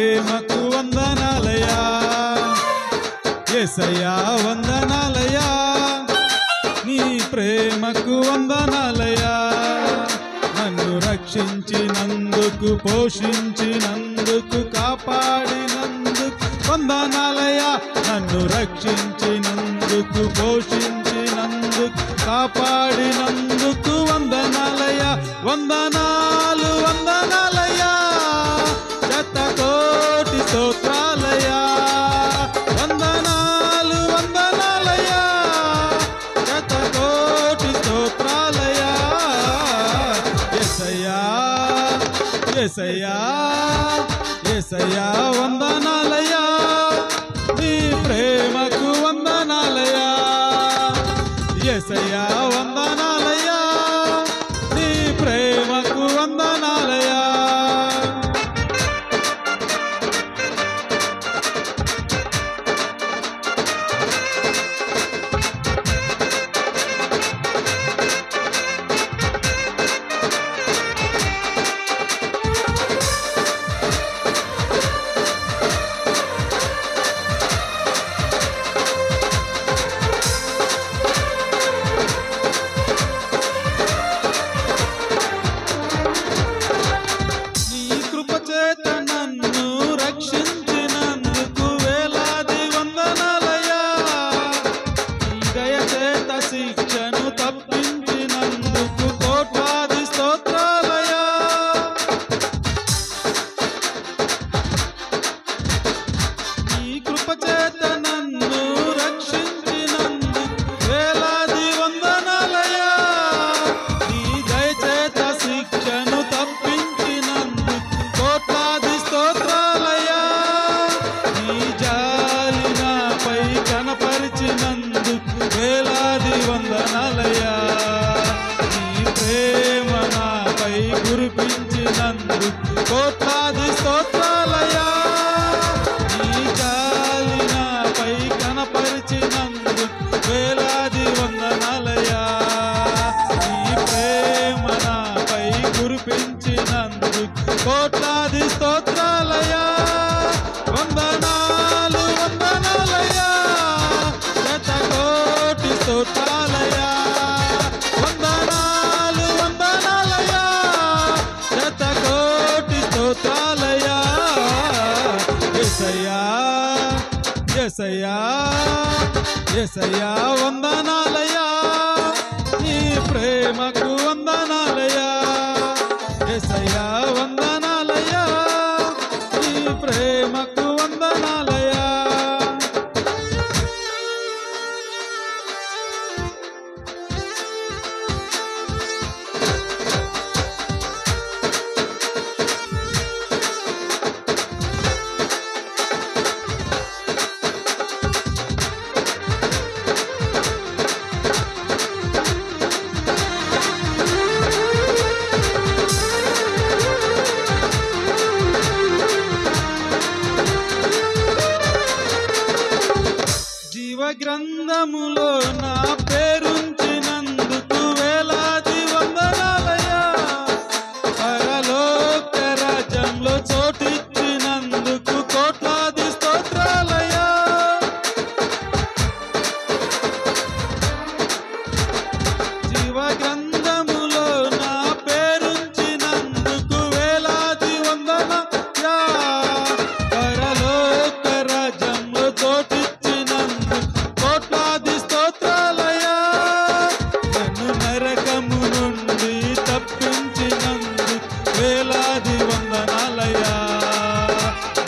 ప్రేమకు వందనాలయా, యేసయ్యా వందనాలయా, నీ ప్రేమకు వందనాలయా. నన్ను రక్షించినందుకు, పోషించినందుకు, కాపాడినందుకు వందనాలయా. నన్ను రక్షించినందుకు, పోషించినందుకు, కాపాడినందుకు వందనాలయా. వందనాలు వందనాలయా, శతకోటి స్తోత్రాలయా. వందనాలు వందనాలయా, శతకోటి స్తోత్రాలయా. యేసయ్యా యేసయ్యా యేసయ్యా వందనాలయా, నీ ప్రేమకు వందనాలయా. యేసయ్యా వందనాలయా, నీ ప్రేమకు వందనాలయా. శిక్షను తప్పించినందుకు కోట్లాది స్తోత్రాలయా. నీ కృప చేత నన్ను రక్షించినందుకు వేలాది వందనాలయా. నీ దయ చేత శిక్షను తప్పించినందుకు కోట్లాది స్తోత్రాలయా. నీ జాలి నాపై కనపరిచినందుకు వేలాది వందనాలయా. నీ ప్రేమ నాపై కురిపించినందుకు కోట్లాది స్తోత్రాలయా. నీ జాలి నాపై కనపరిచినందుకు వేలాది వందనాలయా. నీ ప్రేమ నాపై కురిపించినందుకు కోట్లాది స్తోత్రాలయా. వందనాలు వందనాలయా, శతకోటి స్తోత్రాలయా. వందనాలు వందనాలయా, శతకోటి స్తోత్రాలయా. యేసయ్యా యేసయ్యా యేసయ్యా వందనాలయా, నీ ప్రేమకు వందనాలయా. యేసయ్యా వందనాలయా, నీ ప్రేమకు వందనాలయా. గ్రంథములో నా పేరుంచినందుకు వేలాది వందనాలయా. పరలోక రాజ్యంలో చోటిచ్చినందుకు కోట్లాది స్తోత్రాలయా. జీవ గ్రంథములో నా పేరుంచినందుకు వేలాది వందనాలయా. పరలోక రాజ్యంలో చోటి కోట్లాది స్తోత్రాలయా. నన్ను నరకము నుండి తప్పించినందుకు వేలాది వందనాలయా.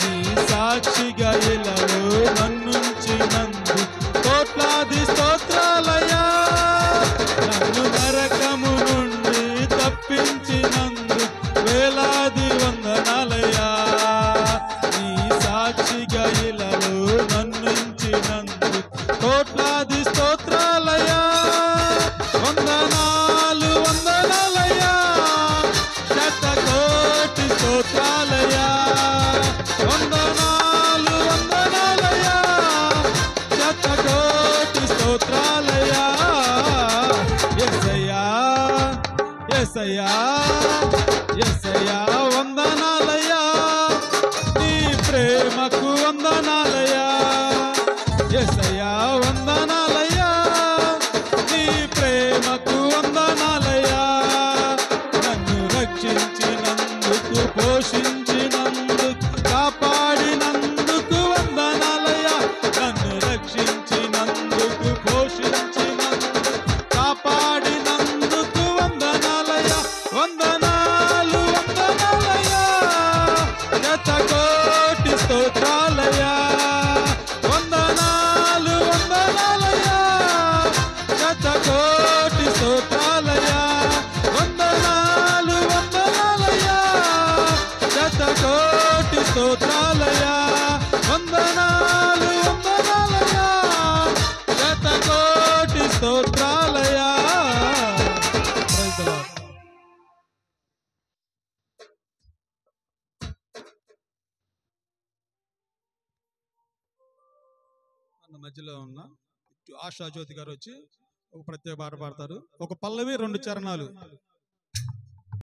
నీ సాక్షిగా ఇలాలో నన్నుంచినందుకు కోట్లాది స్తోత్రాలయా. నన్ను నరకము నుండి తప్పించినందుకు వేలాది వందనాలయా. నీ సాక్షిగా ఇలాలో నన్నుంచినందుకు కోట్లాది స్తోత్రాలయా. వందనాలు వందనాలయా, శతకోటి స్తోత్రాలయా. వందనాలు వందనాలయా, శతకోటి స్తోత్రాలయా. యేసయ్యా యేసయ్యా యేసయ్యా వందనాలయా, నీ స్తోత్రాలయ్యా వందనాలు వందనాలయ్యా శతకోటి స్తోత్రాలయ్యా. Praise the lord. మన మధ్యలో ఉన్న ఆశా జ్యోతి గారు వచ్చి ఒక ప్రత్యేక పాట పాడతారు. ఒక పల్లవి 2 చరణాలు.